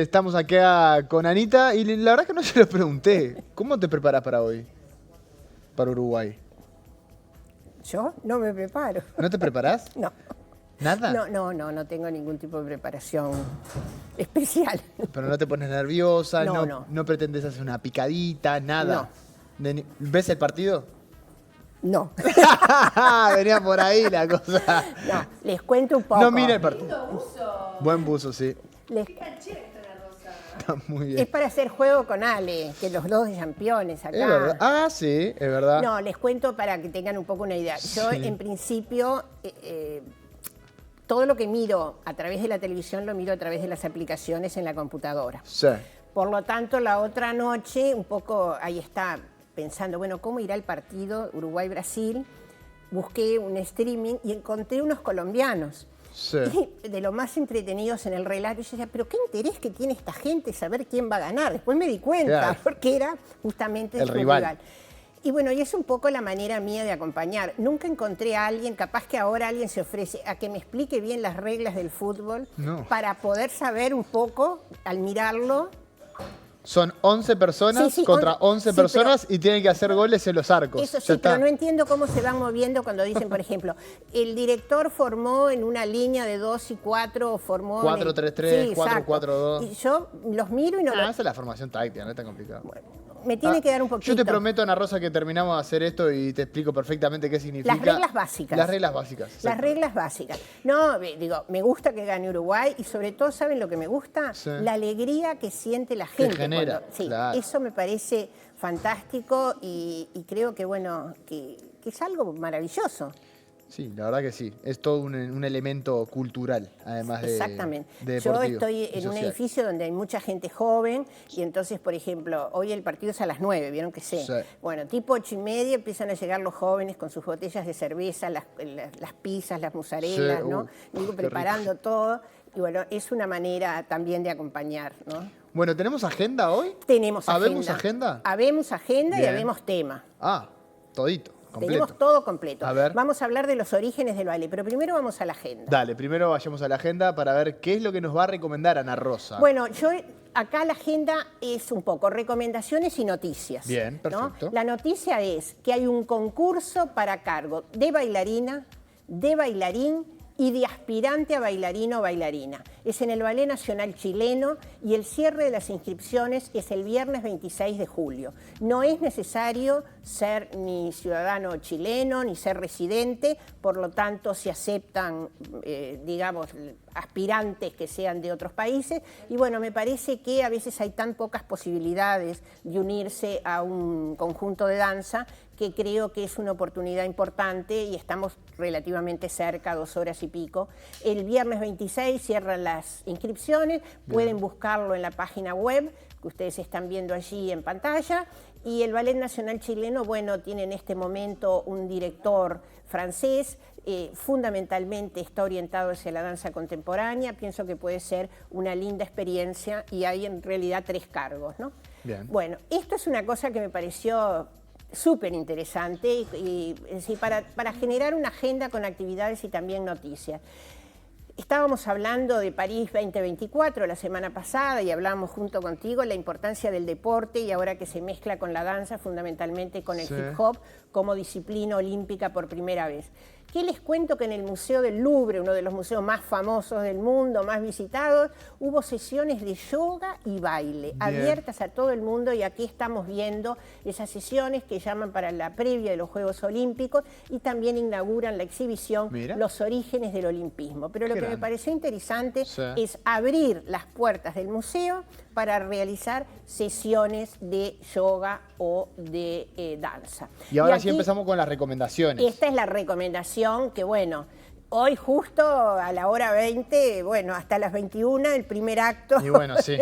Estamos acá con Anita y la verdad que no se lo pregunté. ¿Cómo te preparas para hoy? Para Uruguay. ¿Yo? No me preparo. ¿No te preparás? No. ¿Nada? No tengo ningún tipo de preparación especial. Pero no te pones nerviosa, No. no pretendes hacer una picadita, nada. No. ¿Ves el partido? No. Venía por ahí la cosa. No, les cuento un poco. No mira el partido. Lindo buzo. Buen buzo, sí. Qué canchera está la Rosa. Está muy bien. Es para hacer juego con Ale, que los dos de campeones acá. Es verdad. Ah, sí, es verdad. No, les cuento para que tengan un poco una idea. Yo, Sí. en principio, todo lo que miro a través de la televisión lo miro a través de las aplicaciones en la computadora. Sí. Por lo tanto, la otra noche, un poco ahí está, pensando, bueno, ¿cómo irá el partido Uruguay-Brasil? Busqué un streaming y encontré unos colombianos. Sí. Y de lo más entretenidos en el relato. Y yo decía, pero qué interés que tiene esta gente saber quién va a ganar. Después me di cuenta, Claro. porque era justamente El su rival. Y bueno, y es un poco la manera mía de acompañar. Nunca encontré a alguien, capaz que ahora alguien se ofrece a que me explique bien las reglas del fútbol No. para poder saber un poco, al mirarlo. Son 11 personas Sí, contra 11 sí, personas y tienen que hacer goles en los arcos. Eso Ya sí, está. pero no entiendo cómo se van moviendo cuando dicen, por ejemplo, el director formó en una línea de 2 y 4, o formó... 4-3-3, 4-4-2. Y yo los miro y no Ah, lo... esa es la formación táctica, no es tan complicado. Me tiene que dar un poquito. Yo te prometo, Ana Rosa, que terminamos de hacer esto y te explico perfectamente qué significa. Las reglas básicas. Las reglas básicas. Las exacto. reglas básicas. No, digo, me gusta que gane Uruguay y sobre todo, ¿saben lo que me gusta? Sí. La alegría que siente la gente. genera, Sí, claro. eso me parece fantástico y creo que, bueno, que es algo maravilloso. Sí, la verdad que sí. Es todo un elemento cultural, además de, Exactamente. de Yo deportivo estoy y en un social. edificio donde hay mucha gente joven y entonces, por ejemplo, hoy el partido es a las 9, ¿vieron que sé? Sí. Bueno, tipo 8:30 empiezan a llegar los jóvenes con sus botellas de cerveza, las pizzas, las mozarelas, Sí, ¿no? Digo, qué preparando todo. Y bueno, es una manera también de acompañar, ¿no? Bueno, ¿tenemos agenda hoy? Tenemos agenda. ¿Habemos agenda? Habemos agenda y Bien. habemos tema. Ah, todito, completo. Tenemos todo completo. A ver. Vamos a hablar de los orígenes del baile, pero primero vamos a la agenda. Dale, primero vayamos a la agenda para ver qué es lo que nos va a recomendar Ana Rosa. Bueno, yo acá la agenda es un poco recomendaciones y noticias. Bien, ¿no? perfecto. La noticia es que hay un concurso para cargo de bailarina, de bailarín y de aspirante a bailarino o bailarina. Es en el Ballet Nacional Chileno y el cierre de las inscripciones es el viernes 26 de julio. No es necesario ser ni ciudadano chileno ni ser residente, por lo tanto se aceptan, digamos, aspirantes que sean de otros países. Y bueno, me parece que a veces hay tan pocas posibilidades de unirse a un conjunto de danza que creo que es una oportunidad importante y estamos relativamente cerca, 2 horas y pico. El viernes 26 cierran las inscripciones, pueden buscarlo en la página web que ustedes están viendo allí en pantalla. Y el Ballet Nacional Chileno, bueno, tiene en este momento un director francés, fundamentalmente está orientado hacia la danza contemporánea, pienso que puede ser una linda experiencia y hay en realidad 3 cargos, ¿no? Bien. Bueno, esto es una cosa que me pareció súper interesante y es decir, para generar una agenda con actividades y también noticias. Estábamos hablando de París 2024 la semana pasada y hablábamos junto contigo la importancia del deporte y ahora que se mezcla con la danza, fundamentalmente con el Sí. hip hop, como disciplina olímpica por primera vez. ¿Qué les cuento? Que en el Museo del Louvre, uno de los museos más famosos del mundo, más visitados, hubo sesiones de yoga y baile, abiertas a todo el mundo, y aquí estamos viendo esas sesiones que llaman para la previa de los Juegos Olímpicos y también inauguran la exhibición Mira. Los orígenes del olimpismo. Pero lo Qué que me grande. pareció interesante Sí. es abrir las puertas del museo para realizar sesiones de yoga o de danza. Y ahora sí aquí empezamos con las recomendaciones. esta es la recomendación que, bueno, hoy justo a la hora 20, bueno, hasta las 21, el primer acto Y bueno, sí.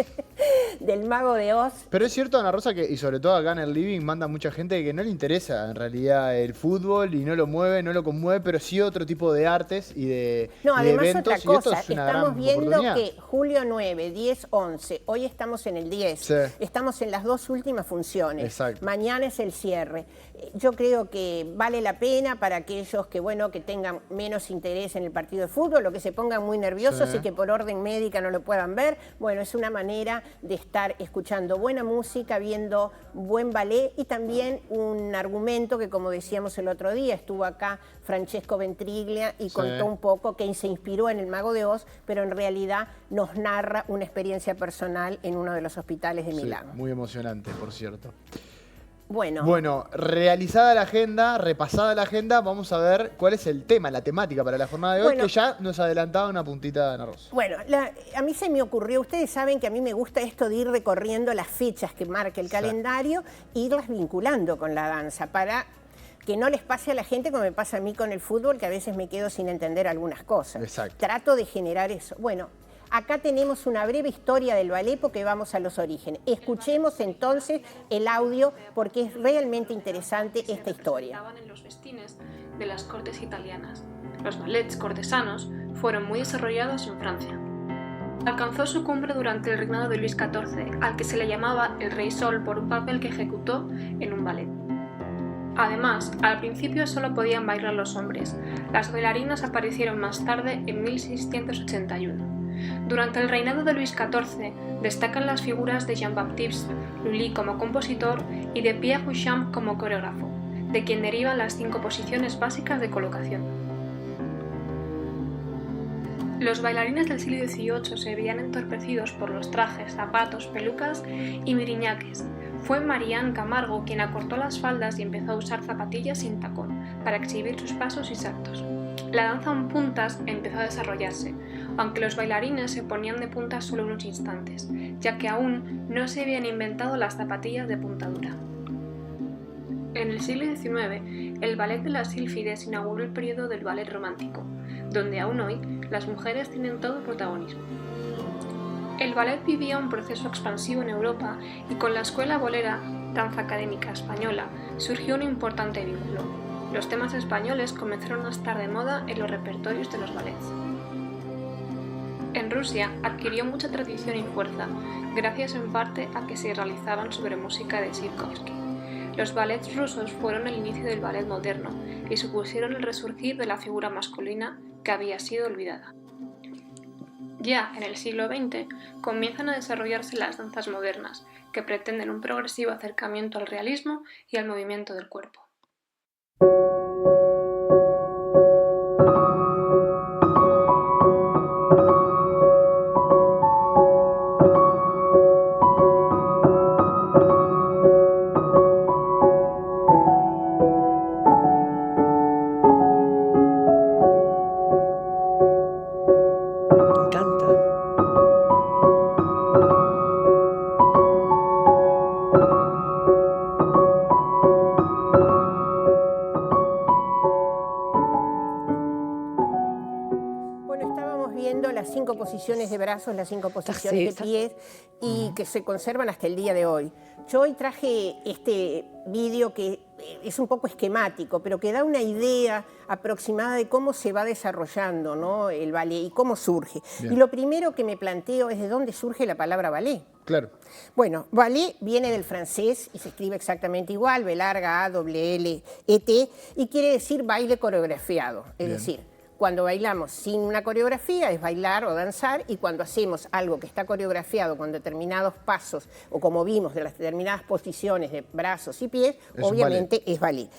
del Mago de Oz. Pero es cierto, Ana Rosa, que, y sobre todo acá en el living, manda mucha gente que no le interesa en realidad el fútbol y no lo mueve, no lo conmueve, pero sí otro tipo de artes y de, No, y de además eventos. otra Y esto cosa, es una estamos gran viendo oportunidad. que julio 9, 10, 11, hoy estamos en el 10, Sí. estamos en las dos últimas funciones, Exacto. mañana es el cierre. Yo creo que vale la pena para aquellos que, bueno, que tengan menos interés en el partido de fútbol o que se pongan muy nerviosos Sí. y que por orden médica no lo puedan ver. Bueno, es una manera de estar escuchando buena música, viendo buen ballet y también un argumento que, como decíamos el otro día, estuvo acá Francesco Ventriglia y Sí. contó un poco que se inspiró en el Mago de Oz, pero en realidad nos narra una experiencia personal en uno de los hospitales de Sí, Milán. muy emocionante, por cierto. Bueno, realizada la agenda, repasada la agenda, vamos a ver cuál es el tema, la temática para la jornada de hoy, Bueno. que ya nos adelantaba una puntita de Ana Rosa. Bueno, a mí se me ocurrió, ustedes saben que a mí me gusta esto de ir recorriendo las fechas que marca el Sí. calendario e irlas vinculando con la danza para que no les pase a la gente como me pasa a mí con el fútbol, que a veces me quedo sin entender algunas cosas. Exacto. Trato de generar eso. Bueno, acá tenemos una breve historia del ballet porque vamos a los orígenes. Escuchemos entonces el audio porque es realmente interesante esta historia. Estaban en los festines de las cortes italianas. Los ballets cortesanos fueron muy desarrollados en Francia. Alcanzó su cumbre durante el reinado de Luis XIV, al que se le llamaba el Rey Sol por un papel que ejecutó en un ballet. Además, al principio solo podían bailar los hombres. Las bailarinas aparecieron más tarde en 1681. Durante el reinado de Luis XIV destacan las figuras de Jean-Baptiste Lully como compositor y de Pierre Duchamp como coreógrafo, de quien derivan las 5 posiciones básicas de colocación. Los bailarines del siglo XVIII se veían entorpecidos por los trajes, zapatos, pelucas y miriñaques. Fue Marianne Camargo quien acortó las faldas y empezó a usar zapatillas sin tacón para exhibir sus pasos y saltos. La danza en puntas empezó a desarrollarse, aunque los bailarines se ponían de puntas solo unos instantes, ya que aún no se habían inventado las zapatillas de puntadura. En el siglo XIX, el ballet de las sílfides inauguró el periodo del ballet romántico, donde aún hoy las mujeres tienen todo el protagonismo. El ballet vivía un proceso expansivo en Europa y con la escuela bolera, danza académica española, surgió un importante vínculo. Los temas españoles comenzaron a estar de moda en los repertorios de los ballets. En Rusia adquirió mucha tradición y fuerza, gracias en parte a que se realizaban sobre música de Tchaikovsky. Los ballets rusos fueron el inicio del ballet moderno y supusieron el resurgir de la figura masculina que había sido olvidada. Ya en el siglo XX comienzan a desarrollarse las danzas modernas, que pretenden un progresivo acercamiento al realismo y al movimiento del cuerpo. Las 5 posiciones de brazos, las 5 posiciones de pies y que se conservan hasta el día de hoy. Yo hoy traje este vídeo que es un poco esquemático, pero que da una idea aproximada de cómo se va desarrollando, ¿no?, el ballet y cómo surge. Bien. Y lo primero que me planteo es de dónde surge la palabra ballet. Claro. Bueno, ballet viene del francés y se escribe exactamente igual, B larga A, doble L, E, T, y quiere decir baile coreografiado, es Bien. decir, cuando bailamos sin una coreografía es bailar o danzar, y cuando hacemos algo que está coreografiado con determinados pasos o como vimos de las determinadas posiciones de brazos y pies, Es un obviamente es ballet.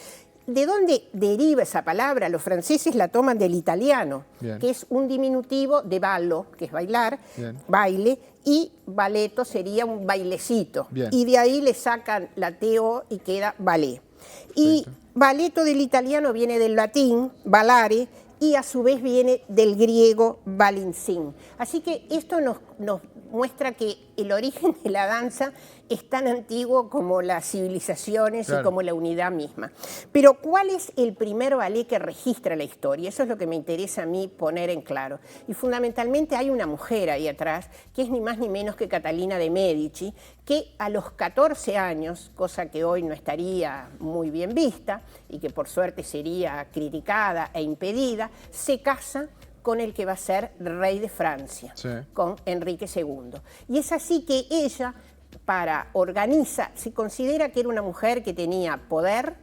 ¿De dónde deriva esa palabra? Los franceses la toman del italiano, Bien. que es un diminutivo de ballo, que es bailar, Bien. baile, y balletto sería un bailecito. Bien. Y de ahí le sacan la TO y queda ballet. Y Perfecto. balletto del italiano viene del latín, ballare, y a su vez viene del griego balinsin. Así que esto nos nos muestra que el origen de la danza es tan antiguo como las civilizaciones y como la unidad misma. Pero ¿cuál es el primer ballet que registra la historia? Eso es lo que me interesa a mí poner en claro. Y fundamentalmente hay una mujer ahí atrás, que es ni más ni menos que Catalina de Medici, que a los 14 años, cosa que hoy no estaría muy bien vista y que por suerte sería criticada e impedida, se casa con el que va a ser rey de Francia, con Enrique II. Y es así que ella, se considera que era una mujer que tenía poder,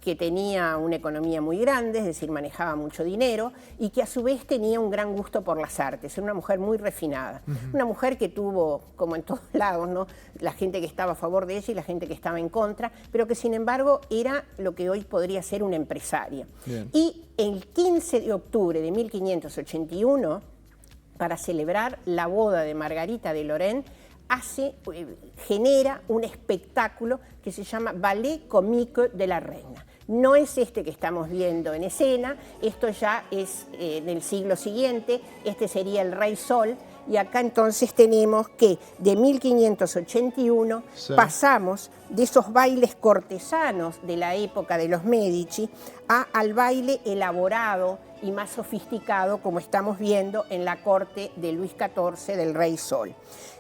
que tenía una economía muy grande, es decir, manejaba mucho dinero, y que a su vez tenía un gran gusto por las artes. Era una mujer muy refinada. Una mujer que tuvo, como en todos lados, ¿no?, la gente que estaba a favor de ella y la gente que estaba en contra, pero que sin embargo era lo que hoy podría ser una empresaria. Y el 15 de octubre de 1581, para celebrar la boda de Margarita de Lorraine, genera un espectáculo que se llama Ballet Comique de la Reina. No es este que estamos viendo en escena, esto ya es del siglo siguiente, este sería el Rey Sol, y acá entonces tenemos que de 1581 pasamos de esos bailes cortesanos de la época de los Medici al baile elaborado y más sofisticado, como estamos viendo en la corte de Luis XIV del Rey Sol.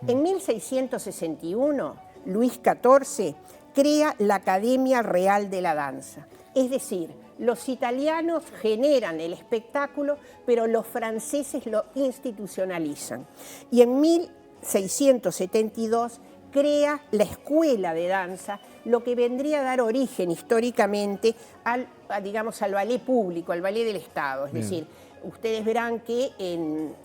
En 1661, Luis XIV crea la Academia Real de la Danza. Es decir, los italianos generan el espectáculo, pero los franceses lo institucionalizan. Y en 1672 crea la Escuela de Danza, lo que vendría a dar origen históricamente al ballet público, al ballet del Estado. Es decir, ustedes verán que en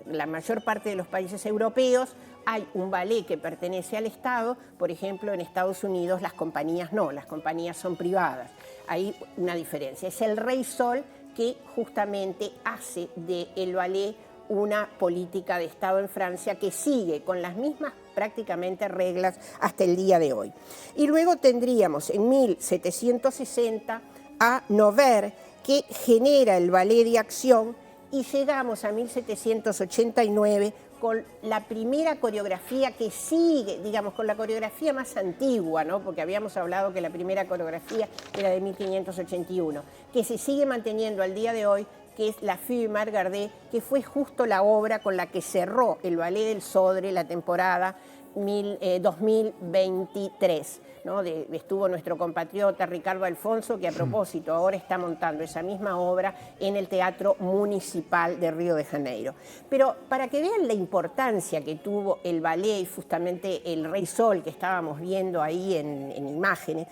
la mayor parte de los países europeos hay un ballet que pertenece al Estado. Por ejemplo, en Estados Unidos las compañías no, las compañías son privadas. Hay una diferencia. Es el Rey Sol que justamente hace del ballet una política de Estado en Francia que sigue con las mismas prácticamente reglas hasta el día de hoy. Y luego tendríamos en 1760 a Noverre, que genera el ballet de acción, y llegamos a 1789 con la primera coreografía que sigue, con la coreografía más antigua, ¿no?, porque habíamos hablado que la primera coreografía era de 1581, que se sigue manteniendo al día de hoy, que es La Fille Margardet, que fue justo la obra con la que cerró el Ballet del Sodre la temporada 2023. ¿no? Estuvo nuestro compatriota Ricardo Alfonso, que a propósito ahora está montando esa misma obra en el Teatro Municipal de Río de Janeiro. Pero para que vean la importancia que tuvo el ballet y justamente el Rey Sol que estábamos viendo ahí en imágenes,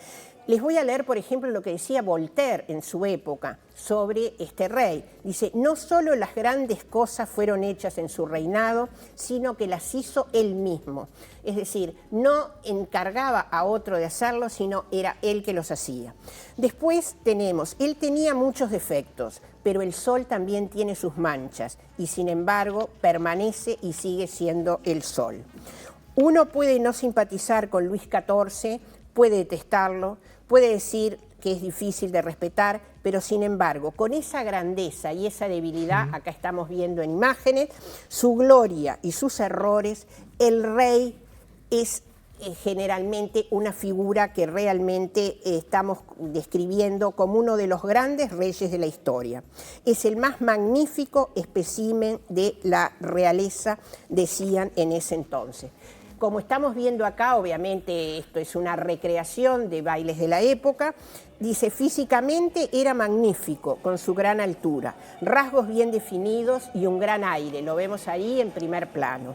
les voy a leer, por ejemplo, lo que decía Voltaire en su época sobre este rey. Dice, no solo las grandes cosas fueron hechas en su reinado, sino que las hizo él mismo. Es decir, no encargaba a otro de hacerlo, sino era él que los hacía. Después tenemos, él tenía muchos defectos, pero el sol también tiene sus manchas y sin embargo permanece y sigue siendo el sol. Uno puede no simpatizar con Luis XIV, puede detestarlo, puede decir que es difícil de respetar, pero sin embargo, con esa grandeza y esa debilidad, acá estamos viendo en imágenes, su gloria y sus errores, el rey es generalmente una figura que realmente estamos describiendo como uno de los grandes reyes de la historia. Es el más magnífico espécimen de la realeza, decían en ese entonces. Como estamos viendo acá, obviamente esto es una recreación de bailes de la época, dice, físicamente era magnífico, con su gran altura, rasgos bien definidos y un gran aire, lo vemos ahí en primer plano.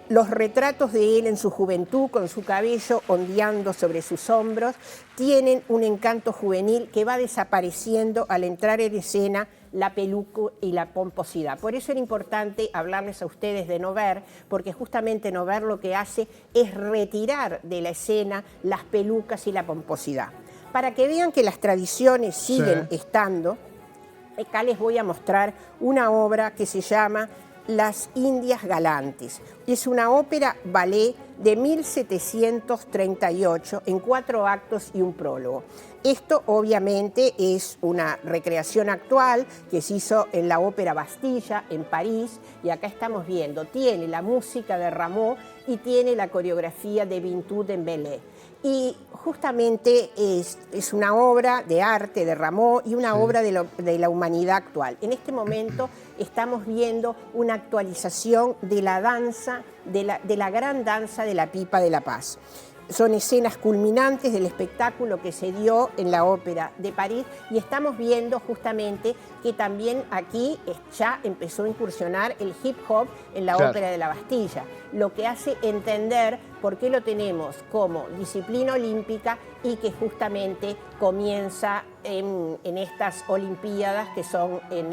Los retratos de él en su juventud, con su cabello ondeando sobre sus hombros, tienen un encanto juvenil que va desapareciendo al entrar en escena la peluca y la pomposidad. Por eso era importante hablarles a ustedes de Noverre, porque justamente Noverre lo que hace es retirar de la escena las pelucas y la pomposidad. Para que vean que las tradiciones siguen estando, acá les voy a mostrar una obra que se llama Las Indias Galantes, Es una ópera ballet de 1738 en 4 actos y un prólogo. Esto obviamente es una recreación actual que se hizo en la Ópera Bastilla en París, y acá estamos viendo, tiene la música de Rameau y tiene la coreografía de Bintou Dembélé. Y justamente es una obra de arte de Rameau y una obra de la humanidad actual. En este momento estamos viendo una actualización de la danza, de la gran danza de la Pipa de la Paz. Son escenas culminantes del espectáculo que se dio en la Ópera de París, y estamos viendo justamente que también aquí ya empezó a incursionar el hip hop en la Ópera de la Bastilla, lo que hace entender por qué lo tenemos como disciplina olímpica y que justamente comienza en estas Olimpiadas, que son, en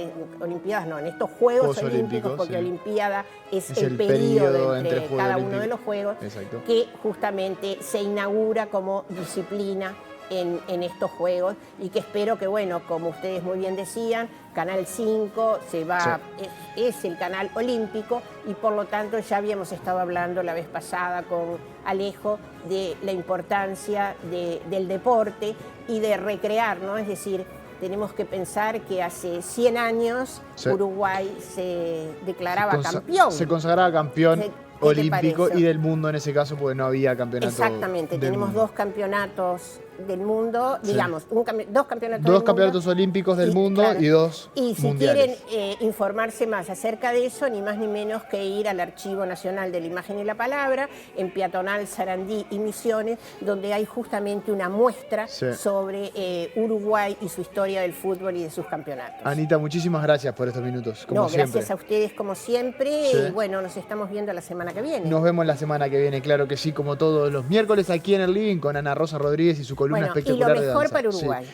estos Juegos Olímpicos, porque Olimpiada es el periodo entre cada uno de los Juegos, que justamente se inaugura como disciplina en estos Juegos, y que espero que, bueno, como ustedes muy bien decían, Canal 5 es el canal olímpico, y por lo tanto ya habíamos estado hablando la vez pasada con Alejo de la importancia del deporte y de recrear, ¿no? Es decir, tenemos que pensar que hace 100 años Uruguay se declaraba campeón. Se consagraba campeón olímpico y del mundo en ese caso, porque no había campeonato. Exactamente, tenemos 2 campeonatos del mundo, digamos, 2 campeonatos Dos campeonatos olímpicos del mundo, claro, y 2 y si mundiales. quieren informarse más acerca de eso, ni más ni menos que ir al Archivo Nacional de la Imagen y la Palabra, en Peatonal Sarandí y Misiones, donde hay justamente una muestra sobre Uruguay y su historia del fútbol y de sus campeonatos. Anita, muchísimas gracias por estos minutos, como siempre. Gracias a ustedes como siempre, y bueno, nos estamos viendo la semana que viene. Nos vemos la semana que viene, claro que sí, como todos los miércoles aquí en el Living con Ana Rosa Rodríguez y su columna espectacular de danza. Y lo mejor para Uruguay.